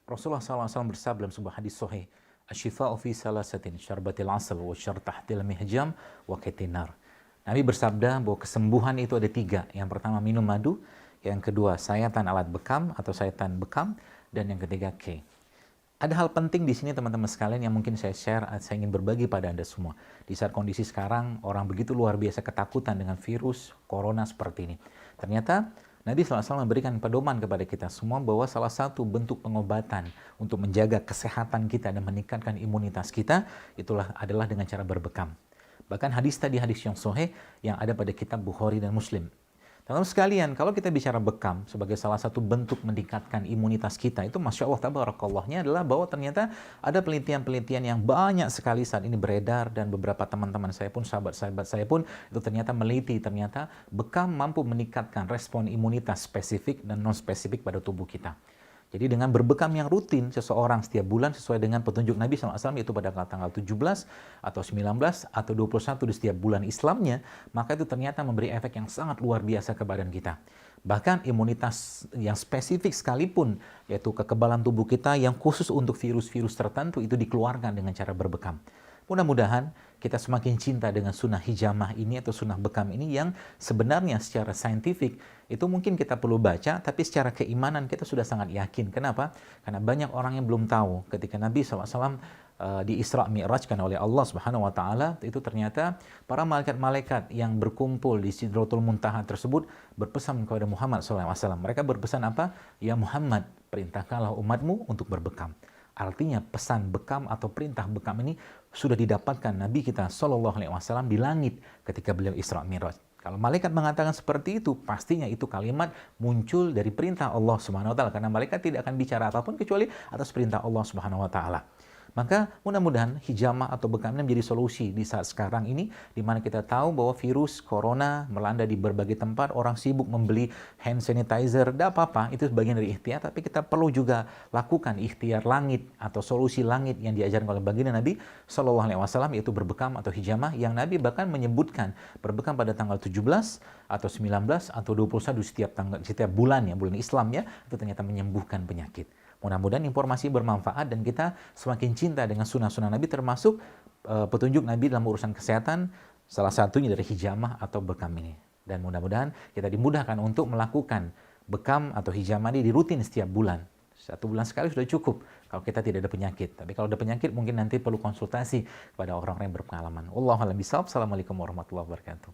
Rasulullah SAW bersabda dalam sebuah hadis sahih, "Asy-syifa'u fi salasatin, syarbatil 'asal wa syartahtil mihjam wa katinar." Nabi bersabda bahwa kesembuhan itu ada 3. Yang pertama minum madu, yang kedua sayatan alat bekam atau sayatan bekam, dan yang ketiga K. Ada hal penting di sini teman-teman sekalian yang mungkin saya share, saya ingin berbagi pada Anda semua. Di saat kondisi sekarang orang begitu luar biasa ketakutan dengan virus corona seperti ini. Ternyata Nabi SAW memberikan pedoman kepada kita semua bahwa salah satu bentuk pengobatan untuk menjaga kesehatan kita dan meningkatkan imunitas kita adalah dengan cara berbekam. Bahkan hadis yang sahih yang ada pada kitab Bukhari dan Muslim. Teman-teman sekalian, kalau kita bicara bekam sebagai salah satu bentuk meningkatkan imunitas kita, itu Masya Allah, tabarakallahnya adalah bahwa ternyata ada penelitian-penelitian yang banyak sekali saat ini beredar, dan beberapa teman-teman saya pun, sahabat-sahabat saya pun, itu ternyata meneliti, ternyata bekam mampu meningkatkan respon imunitas spesifik dan non-spesifik pada tubuh kita. Jadi dengan berbekam yang rutin seseorang setiap bulan sesuai dengan petunjuk Nabi SAW, yaitu pada tanggal 17 atau 19 atau 21 di setiap bulan Islamnya, maka itu ternyata memberi efek yang sangat luar biasa ke badan kita. Bahkan imunitas yang spesifik sekalipun, yaitu kekebalan tubuh kita yang khusus untuk virus-virus tertentu, itu dikeluarkan dengan cara berbekam. Mudah-mudahan kita semakin cinta dengan sunnah hijamah ini atau sunnah bekam ini yang sebenarnya secara saintifik itu mungkin kita perlu baca, tapi secara keimanan kita sudah sangat yakin. Kenapa? Karena banyak orang yang belum tahu ketika Nabi SAW di Isra Mi'rajkan oleh Allah Subhanahu wa taala, itu ternyata para malaikat-malaikat yang berkumpul di Sidratul Muntaha tersebut berpesan kepada Muhammad SAW. Mereka berpesan apa? Ya Muhammad, perintahkanlah umatmu untuk berbekam. Artinya pesan bekam atau perintah bekam ini sudah didapatkan Nabi kita SAW di langit ketika beliau Isra Mi'raj. Kalau malaikat mengatakan seperti itu, pastinya itu kalimat muncul dari perintah Allah Subhanahu wa taala, karena malaikat tidak akan bicara apapun kecuali atas perintah Allah Subhanahu wa taala. Maka mudah-mudahan hijamah atau bekam ini menjadi solusi di saat sekarang ini, di mana kita tahu bahwa virus corona melanda di berbagai tempat, orang sibuk membeli hand sanitizer, tidak apa-apa, itu sebagian dari ikhtiar, tapi kita perlu juga lakukan ikhtiar langit atau solusi langit yang diajarkan oleh baginda Nabi SAW, yaitu berbekam atau hijamah, yang Nabi bahkan menyebutkan berbekam pada tanggal 17 atau 19 atau 21 setiap bulan Islam ya, itu ternyata menyembuhkan penyakit. Mudah-mudahan informasi bermanfaat dan kita semakin cinta dengan sunnah-sunnah Nabi, termasuk petunjuk Nabi dalam urusan kesehatan, salah satunya dari hijamah atau bekam ini. Dan mudah-mudahan kita dimudahkan untuk melakukan bekam atau hijamah ini di rutin setiap bulan. 1 bulan sekali sudah cukup kalau kita tidak ada penyakit. Tapi kalau ada penyakit mungkin nanti perlu konsultasi kepada orang-orang yang berpengalaman. Wallahu a'lam bishawab. Assalamualaikum warahmatullahi wabarakatuh.